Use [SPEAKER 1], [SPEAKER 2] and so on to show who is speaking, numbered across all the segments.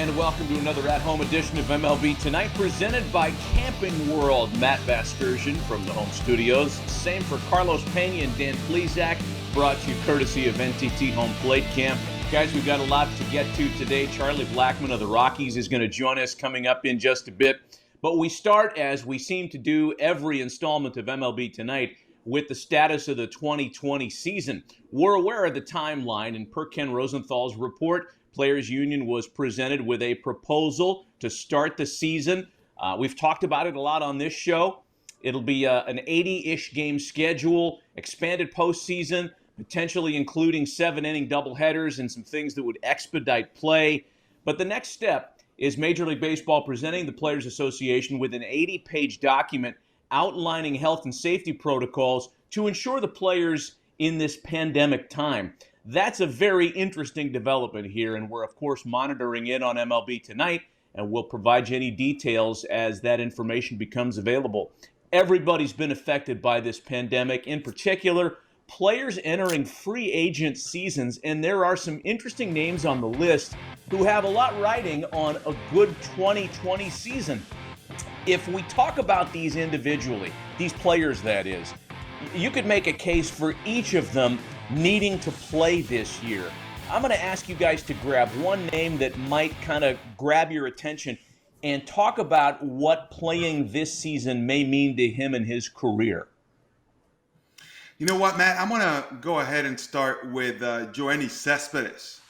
[SPEAKER 1] And welcome to another at-home edition of MLB Tonight, presented by Camping World. Matt Vasgersian from the home studios. Same for Carlos Pena and Dan Plesac, brought to you courtesy of NTT Home Plate Camp. Guys, we've got a lot to get to today. Charlie Blackmon of the Rockies is going to join us coming up in just a bit. But we start, as we seem to do every installment of MLB Tonight, with the status of the 2020 season. We're aware of the timeline, and per Ken Rosenthal's report, Players Union was presented with a proposal to start the season. We've talked about it a lot on this show. It'll be an 80-ish game schedule, expanded postseason, potentially including 7-inning doubleheaders and some things that would expedite play. But the next step is Major League Baseball presenting the Players Association with an 80-page document outlining health and safety protocols to ensure the players in this pandemic time. That's a very interesting development here, and we're, of course, monitoring it on MLB Tonight, and we'll provide you any details as that information becomes available. Everybody's been affected by this pandemic, in particular, players entering free agent seasons, and there are some interesting names on the list who have a lot riding on a good 2020 season. If we talk about these individually, these players that is, you could make a case for each of them needing to play this year. I'm going to ask you guys to grab one name that might kind of grab your attention and talk about what playing this season may mean to him and his career.
[SPEAKER 2] You know what, Matt? I'm going to go ahead and start with Joenny Cespedes.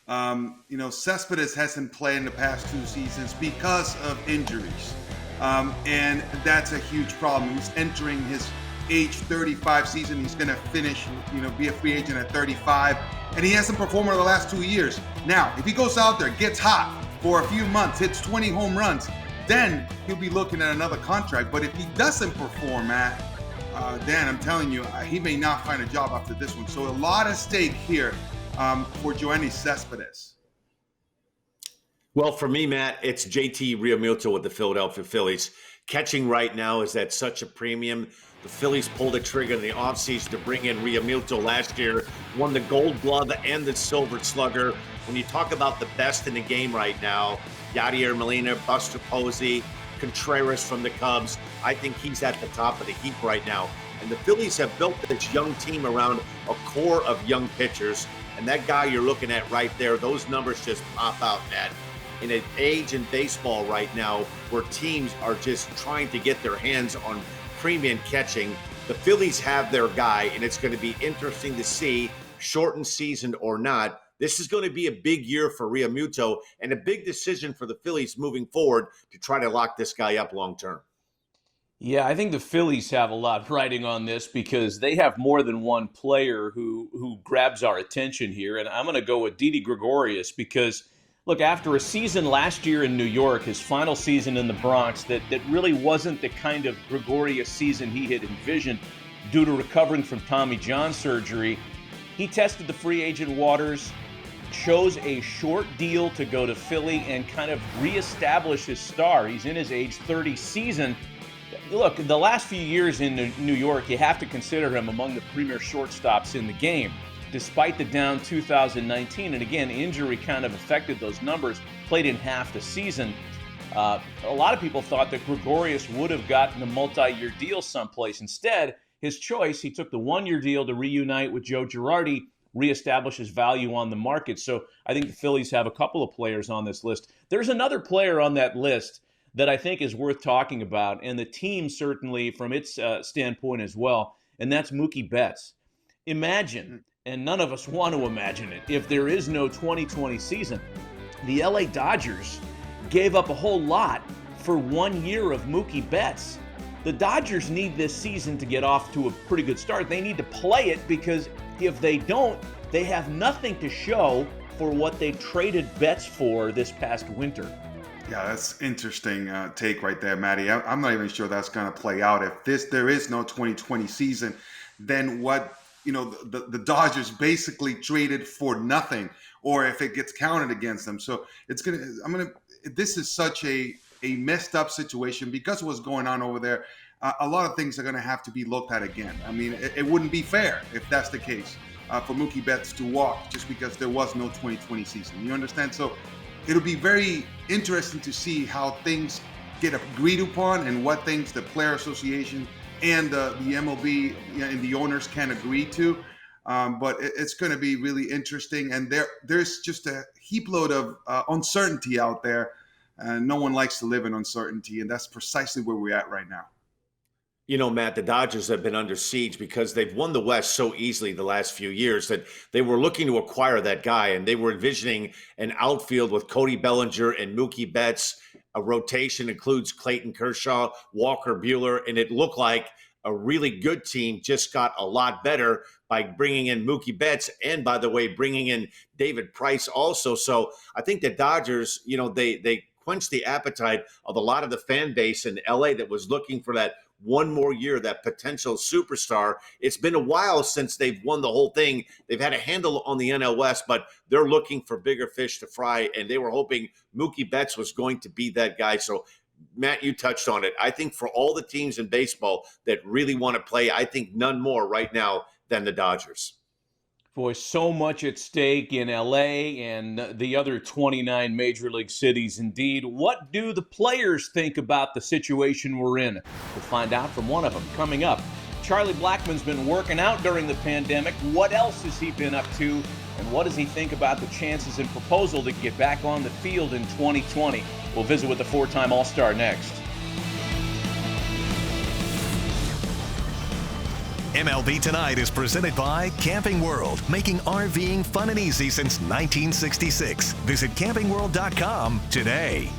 [SPEAKER 2] Cespedes hasn't played in the past 2 seasons because of injuries. And that's a huge problem. He's entering his age 35 season. He's going to finish, be a free agent at 35. And he hasn't performed in the last 2 years. Now, if he goes out there, gets hot for a few months, hits 20 home runs, then he'll be looking at another contract. But if he doesn't perform, Matt, Dan, I'm telling you, he may not find a job after this one. So a lot at stake here for Joenny Cespedes.
[SPEAKER 3] Well, for me, Matt, it's JT Realmuto with the Philadelphia Phillies. Catching right now is at such a premium. The Phillies pulled the trigger in the offseason to bring in Realmuto last year, won the Gold Glove and the Silver Slugger. When you talk about the best in the game right now, Yadier Molina, Buster Posey, Contreras from the Cubs, I think he's at the top of the heap right now. And the Phillies have built this young team around a core of young pitchers. And that guy you're looking at right there, those numbers just pop out, Matt. In an age in baseball right now where teams are just trying to get their hands on premium catching, the Phillies have their guy, and it's going to be interesting to see, shortened season or not. This is going to be a big year for Realmuto and a big decision for the Phillies moving forward to try to lock this guy up long term.
[SPEAKER 1] Yeah, I think the Phillies have a lot riding on this because they have more than one player who grabs our attention here, and I'm going to go with Didi Gregorius because look, after a season last year in New York, his final season in the Bronx, that really wasn't the kind of Gregorius season he had envisioned due to recovering from Tommy John surgery. He tested the free agent waters, chose a short deal to go to Philly and kind of reestablish his star. He's in his age 30 season. Look, the last few years in New York, you have to consider him among the premier shortstops in the game. Despite the down 2019, and again, injury kind of affected those numbers, played in half the season. A lot of people thought that Gregorius would have gotten a multi-year deal someplace. Instead, his choice, he took the 1-year deal to reunite with Joe Girardi, reestablish his value on the market. So I think the Phillies have a couple of players on this list. There's another player on that list that I think is worth talking about, and the team certainly from its standpoint as well, and that's Mookie Betts. Imagine, and none of us want to imagine it, if there is no 2020 season, the LA Dodgers gave up a whole lot for 1 year of Mookie Betts. The Dodgers need this season to get off to a pretty good start. They need to play it because if they don't, they have nothing to show for what they traded Betts for this past winter.
[SPEAKER 2] Yeah, that's interesting take right there, Matty. I'm not even sure that's going to play out. If there is no 2020 season, then what the Dodgers basically traded for nothing, or if it gets counted against them. So this is such a messed up situation because of what's going on over there. A lot of things are going to have to be looked at again. I mean, it wouldn't be fair if that's the case for Mookie Betts to walk just because there was no 2020 season. You understand? So it'll be very interesting to see how things get agreed upon and what things the player association and the MLB and the owners can agree to. But it's going to be really interesting, and there's just a heap load of uncertainty out there, and no one likes to live in uncertainty, and that's precisely where we're at right now.
[SPEAKER 3] You know, Matt, the Dodgers have been under siege because they've won the West so easily the last few years that they were looking to acquire that guy, and they were envisioning an outfield with Cody Bellinger and Mookie Betts. A rotation includes Clayton Kershaw, Walker Buehler, and it looked like a really good team just got a lot better by bringing in Mookie Betts and, by the way, bringing in David Price also. So I think the Dodgers, you know, they quenched the appetite of a lot of the fan base in LA that was looking for that one more year, that potential superstar. It's been a while since they've won the whole thing. They've had a handle on the NL West, but they're looking for bigger fish to fry, and they were hoping Mookie Betts was going to be that guy. So, Matt, you touched on it. I think for all the teams in baseball that really want to play, I think none more right now than the Dodgers.
[SPEAKER 1] Boy, so much at stake in LA and the other 29 major league cities. Indeed, what do the players think about the situation we're in? We'll find out from one of them coming up. Charlie Blackmon's been working out during the pandemic. What else has he been up to? And what does he think about the chances and proposal to get back on the field in 2020? We'll visit with the four-time All-Star next.
[SPEAKER 4] MLB Tonight is presented by Camping World, making RVing fun and easy since 1966. Visit campingworld.com today.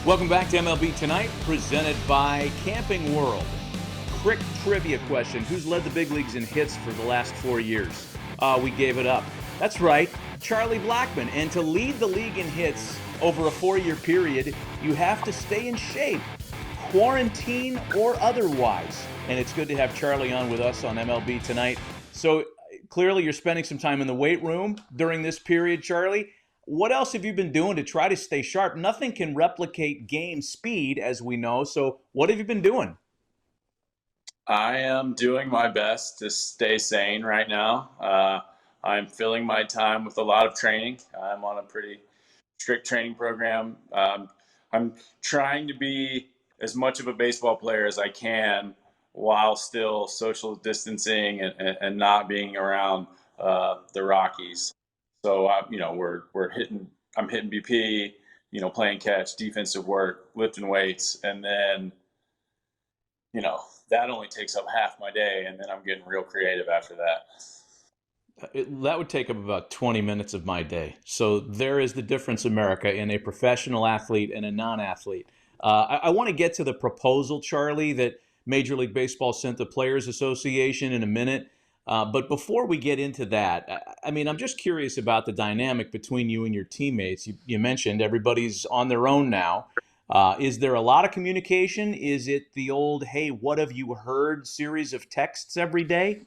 [SPEAKER 1] Welcome back to MLB Tonight, presented by Camping World. Quick trivia question. Who's led the big leagues in hits for the last 4 years? We gave it up. That's right, Charlie Blackmon. And to lead the league in hits over a 4-year period, you have to stay in shape, quarantine or otherwise. And it's good to have Charlie on with us on MLB Tonight. So clearly you're spending some time in the weight room during this period, Charlie. What else have you been doing to try to stay sharp? Nothing can replicate game speed, as we know. So what have you been doing?
[SPEAKER 5] I am doing my best to stay sane right now. I'm filling my time with a lot of training. I'm on a pretty strict training program. I'm trying to be as much of a baseball player as I can while still social distancing and not being around the Rockies. So I'm hitting BP, playing catch, defensive work, lifting weights, and then that only takes up half my day, and then I'm getting real creative after that.
[SPEAKER 1] That would take up about 20 minutes of my day. So there is the difference, America, in a professional athlete and a non-athlete. I want to get to the proposal, Charlie, that Major League Baseball sent the Players Association in a minute. But before we get into that, I'm just curious about the dynamic between you and your teammates. You mentioned everybody's on their own now. Is there a lot of communication? Is it the old, hey, what have you heard series of texts every day?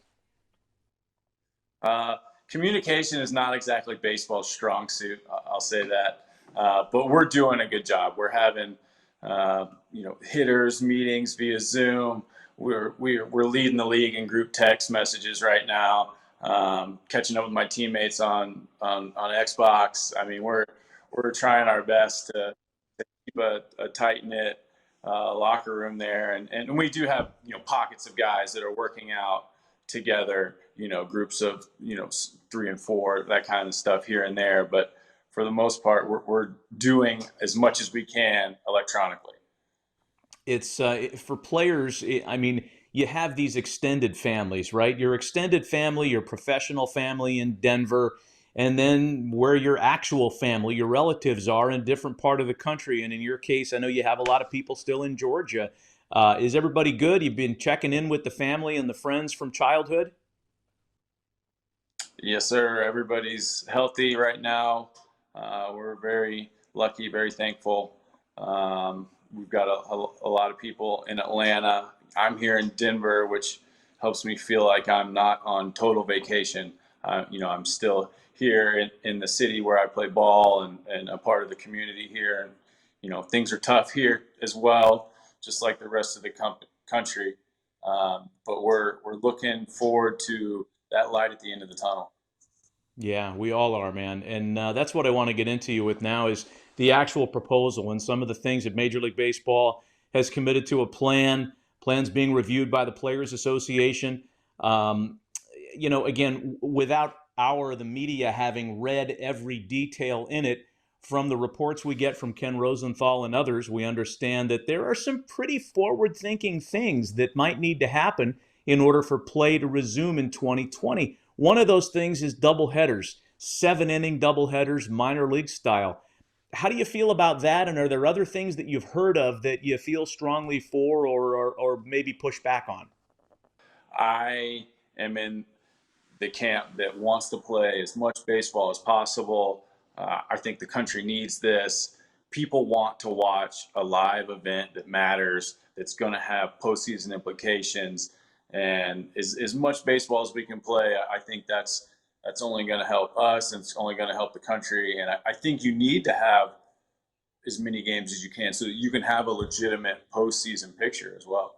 [SPEAKER 5] Communication is not exactly baseball's strong suit. I'll say that. But we're doing a good job. We're having, hitters meetings via Zoom. We're leading the league in group text messages right now. Catching up with my teammates on Xbox. We're trying our best to keep a tight knit locker room there, and we do have pockets of guys that are working out together. Groups of 3 and 4, that kind of stuff here and there. But for the most part, we're doing as much as we can electronically.
[SPEAKER 1] It's for players. You have these extended families, right? Your extended family, your professional family in Denver, and then where your actual family, your relatives are in different part of the country. And in your case, I know you have a lot of people still in Georgia. Is everybody good? You've been checking in with the family and the friends from childhood?
[SPEAKER 5] Yes, sir. Everybody's healthy right now. We're very lucky, very thankful. We've got a lot of people in Atlanta. I'm here in Denver, which helps me feel like I'm not on total vacation. I'm still here in the city where I play ball and a part of the community here. And, things are tough here as well, just like the rest of the country. But we're looking forward to that light at the end of the tunnel.
[SPEAKER 1] Yeah, we all are, man. And that's what I want to get into you with now is the actual proposal and some of the things that Major League Baseball has committed to a plan, plans being reviewed by the Players Association. Um, again, without the media, having read every detail in it, from the reports we get from Ken Rosenthal and others, we understand that there are some pretty forward-thinking things that might need to happen in order for play to resume in 2020. One of those things is doubleheaders, 7-inning doubleheaders, minor league style. How do you feel about that? And are there other things that you've heard of that you feel strongly for or maybe push back on?
[SPEAKER 5] I am in the camp that wants to play as much baseball as possible. I think the country needs this. People want to watch a live event that matters, that's going to have postseason implications. And as much baseball as we can play, I think that's only going to help us, and it's only going to help the country. And I think you need to have as many games as you can so that you can have a legitimate postseason picture as well.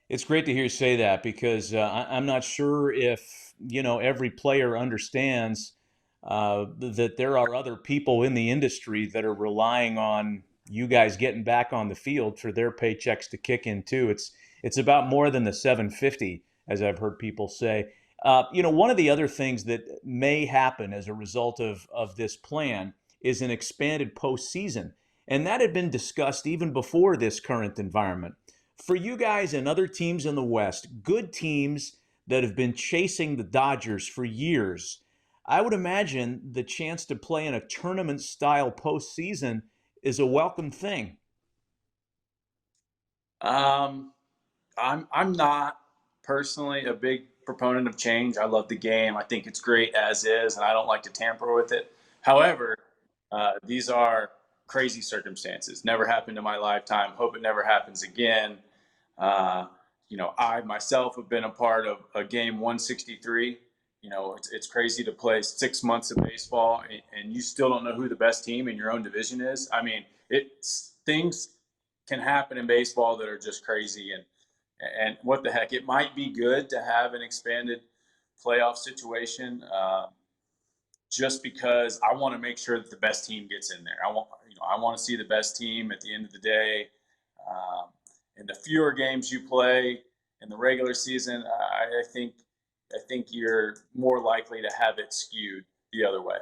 [SPEAKER 1] It's great to hear you say that because I'm not sure if every player understands that there are other people in the industry that are relying on you guys getting back on the field for their paychecks to kick in too. It's about more than the 750, as I've heard people say. One of the other things that may happen as a result of this plan is an expanded postseason, and that had been discussed even before this current environment. For you guys and other teams in the West, good teams that have been chasing the Dodgers for years, I would imagine the chance to play in a tournament-style postseason is a welcome thing.
[SPEAKER 5] I'm not personally a big proponent of change. I love the game. I think it's great as is, and I don't like to tamper with it. However, these are crazy circumstances. Never happened in my lifetime. Hope it never happens again. I myself have been a part of a game 163. It's crazy to play 6 months of baseball and you still don't know who the best team in your own division is. I mean, things can happen in baseball that are just crazy. And what the heck, it might be good to have an expanded playoff situation just because I want to make sure that the best team gets in there. I want to see the best team at the end of the day. And the fewer games you play in the regular season, I think you're more likely to have it skewed the other way.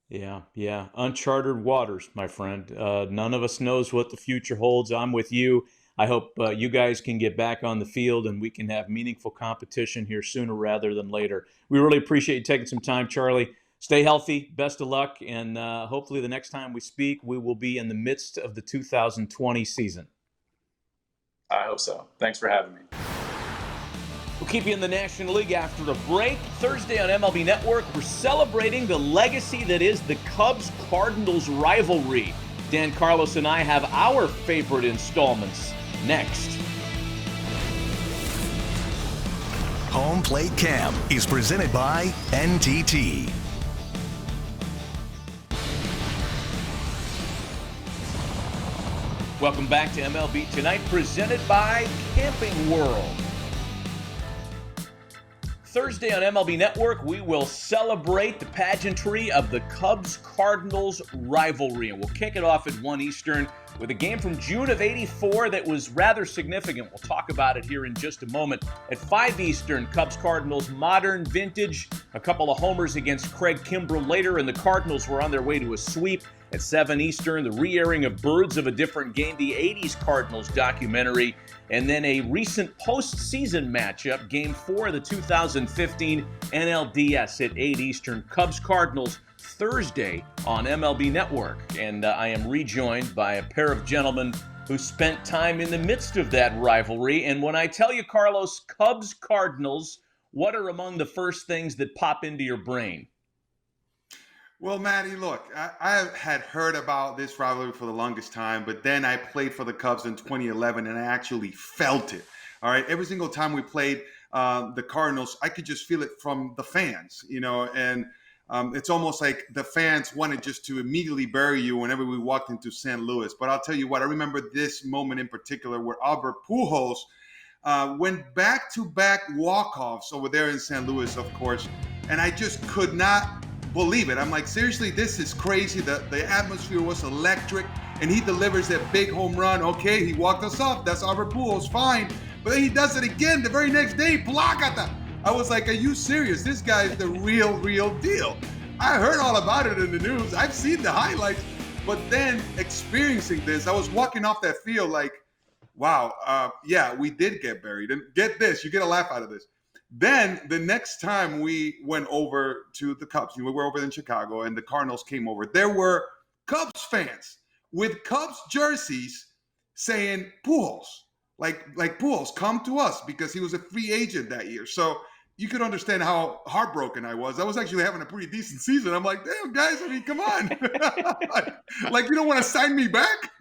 [SPEAKER 1] Yeah. Uncharted waters, my friend. None of us knows what the future holds. I'm with you. I hope you guys can get back on the field and we can have meaningful competition here sooner rather than later. We really appreciate you taking some time, Charlie. Stay healthy. Best of luck. And hopefully the next time we speak, we will be in the midst of the 2020 season.
[SPEAKER 5] I hope so. Thanks for having me.
[SPEAKER 1] We'll keep you in the National League after a break. Thursday on MLB Network, we're celebrating the legacy that is the Cubs-Cardinals rivalry. Dan Carlos and I have our favorite installments next.
[SPEAKER 4] Home Plate Camp is presented by NTT.
[SPEAKER 1] Welcome back to MLB Tonight, presented by Camping World. Thursday on MLB Network, we will celebrate the pageantry of the Cubs-Cardinals rivalry, and we'll kick it off at 1 Eastern with a game from June of '84 that was rather significant. We'll talk about it here in just a moment. At 5 Eastern, Cubs-Cardinals modern vintage, a couple of homers against Craig Kimbrell later, and the Cardinals were on their way to a sweep. At 7 Eastern, the re-airing of Birds of a Different Game, the 80s Cardinals documentary, and then a recent postseason matchup, Game 4 of the 2015 NLDS at 8 Eastern. Cubs-Cardinals Thursday on MLB Network. And I am rejoined by a pair of gentlemen who spent time in the midst of that rivalry. And when I tell you, Carlos, Cubs-Cardinals, what are among the first things that pop into your brain?
[SPEAKER 2] Well, Matty, look, I had heard about this rivalry for the longest time, but then I played for the Cubs in 2011, and I actually felt it. All right, every single time we played the Cardinals, I could just feel it from the fans, and it's almost like the fans wanted just to immediately bury you whenever we walked into St. Louis. But I'll tell you what, I remember this moment in particular where Albert Pujols went back-to-back walk-offs over there in St. Louis, of course, and I just could not believe it. I'm like, seriously, this is crazy. The atmosphere was electric, and he delivers that big home run. Okay, he walked us off. That's Albert Pujols, fine. But then he does it again the very next day. Placata. I was like, are you serious? This guy is the real deal. I heard all about it in the news. I've seen the highlights. But then experiencing this, I was walking off that field like, wow, yeah, we did get buried. And get this, you get a laugh out of this. Then the next time we went over to the Cubs, we were over in Chicago, and the Cardinals came over. There were Cubs fans with Cubs jerseys saying Pujols, like Pujols, come to us, because he was a free agent that year. So you could understand how heartbroken I was. I was actually having a pretty decent season. I'm like, damn, guys, I mean, come on. like you don't want to sign me back?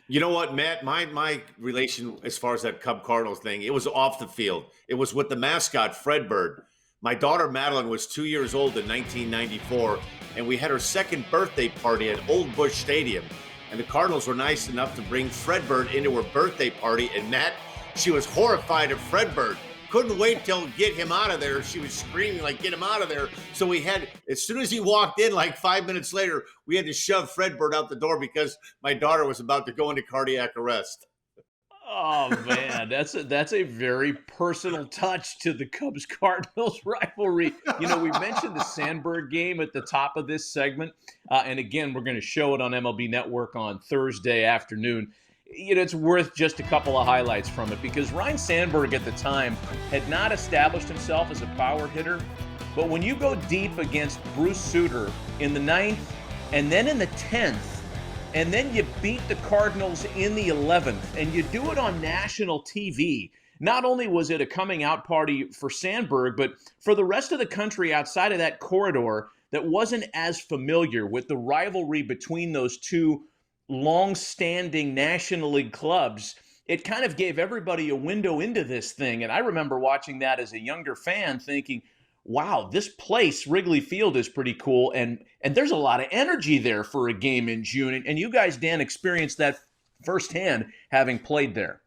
[SPEAKER 3] You know what, Matt? My relation as far as that Cub-Cardinals thing, it was off the field. It was with the mascot, Fred Bird. My daughter, Madeline, was 2 years old in 1994, and we had her second birthday party at Old Busch Stadium. And the Cardinals were nice enough to bring Fred Bird into her birthday party. And Matt, she was horrified of Fred Bird. Couldn't wait till get him out of there. She was screaming like, get him out of there. So we had, as soon as he walked in, like 5 minutes later, we had to shove Fred Bird out the door because my daughter was about to go into cardiac arrest.
[SPEAKER 1] Oh man, that's a very personal touch to the Cubs-Cardinals rivalry. You know, we mentioned the Sandberg game at the top of this segment, and again, we're going to show it on MLB Network on Thursday afternoon. You know, it's worth just a couple of highlights from it, because Ryne Sandberg at the time had not established himself as a power hitter, but when you go deep against Bruce Sutter in the 9th and then in the 10th, and then you beat the Cardinals in the 11th, and you do it on national TV. Not only was it a coming out party for Sandberg, but for the rest of the country outside of that corridor that wasn't as familiar with the rivalry between those two long-standing National League clubs. It kind of gave everybody a window into this thing. And I remember watching that as a younger fan thinking, wow, this place, Wrigley Field, is pretty cool. And there's a lot of energy there for a game in June. And you guys, Dan, experienced that firsthand having played there.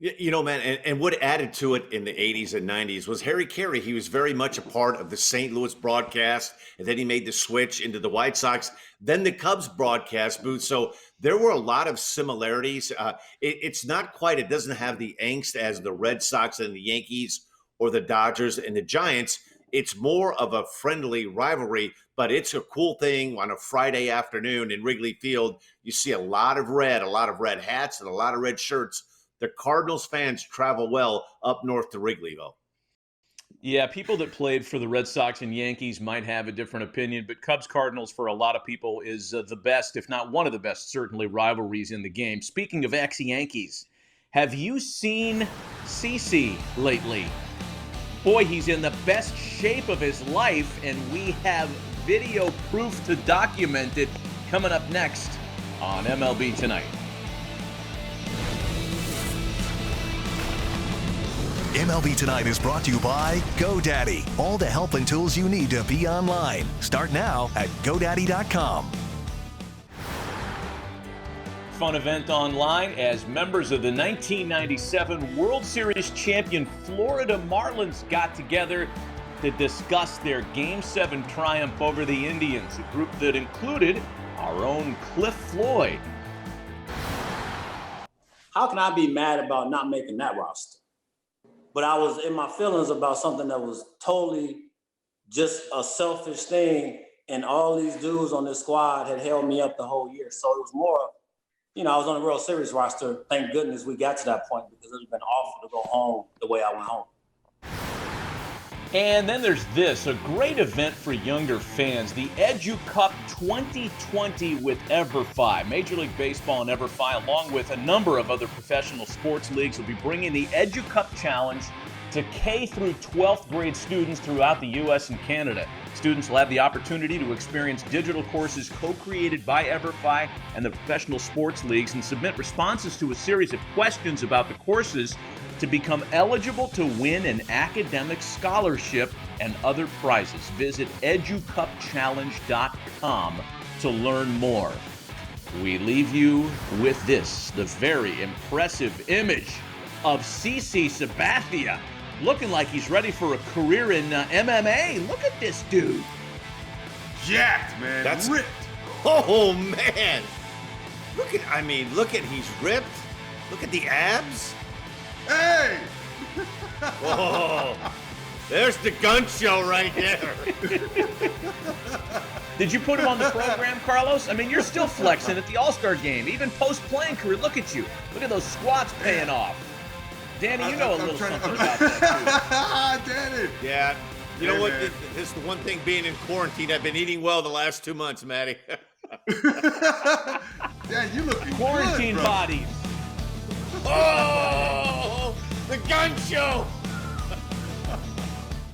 [SPEAKER 3] You know, man, and what added to it in the 80s and 90s was Harry Carey. He was very much a part of the St. Louis broadcast, and then he made the switch into the White Sox, then the Cubs broadcast booth. So there were a lot of similarities. It's not quite, it doesn't have the angst as the Red Sox and the Yankees or the Dodgers and the Giants. It's more of a friendly rivalry, but it's a cool thing on a Friday afternoon in Wrigley Field. You see a lot of red hats and a lot of red shirts. The Cardinals fans travel well up north to Wrigleyville.
[SPEAKER 1] Yeah, people that played for the Red Sox and Yankees might have a different opinion, but Cubs-Cardinals for a lot of people is the best, if not one of the best, certainly, rivalries in the game. Speaking of ex-Yankees, have you seen CeCe lately? Boy, he's in the best shape of his life, and we have video proof to document it coming up next on MLB Tonight.
[SPEAKER 4] MLB Tonight is brought to you by GoDaddy. All the help and tools you need to be online. Start now at GoDaddy.com.
[SPEAKER 1] Fun event online as members of the 1997 World Series champion Florida Marlins got together to discuss their Game 7 triumph over the Indians, a group that included our own Cliff Floyd.
[SPEAKER 6] How can I be mad about not making that roster? But I was in my feelings about something that was totally just a selfish thing, and all these dudes on this squad had held me up the whole year. So it was more, you know, I was on the World Series roster. Thank goodness we got to that point, because it would have been awful to go home the way I went home.
[SPEAKER 1] And then there's this, a great event for younger fans, the Edu Cup 2020 with EverFi. Major League Baseball and EverFi, along with a number of other professional sports leagues, will be bringing the Edu Cup Challenge to K through 12th grade students throughout the U.S. and Canada. Students will have the opportunity to experience digital courses co-created by EverFi and the professional sports leagues and submit responses to a series of questions about the courses to become eligible to win an academic scholarship and other prizes. Visit educupchallenge.com to learn more. we leave you with this, the very impressive image of CC Sabathia, looking like he's ready for a career in MMA. Look at this dude.
[SPEAKER 2] Jacked, man.
[SPEAKER 3] That's
[SPEAKER 2] ripped.
[SPEAKER 3] Oh man. Look at he's ripped. Look at the abs.
[SPEAKER 2] Hey!
[SPEAKER 3] Oh, there's the gun show right there.
[SPEAKER 1] Did you put him on the program, Carlos? I mean, you're still flexing at the All-Star game, even post-playing career. Look at you. Look at those squats paying off. Danny, you know a little something about that, too.
[SPEAKER 2] Danny.
[SPEAKER 3] Yeah. You know
[SPEAKER 2] Hey,
[SPEAKER 3] what?
[SPEAKER 2] man.
[SPEAKER 3] This is the one thing being in quarantine. I've been eating well the last 2 months, Matty.
[SPEAKER 2] Yeah, you looking
[SPEAKER 1] Quarantine
[SPEAKER 2] good, bro.
[SPEAKER 1] bodies.
[SPEAKER 3] Oh, the gun show.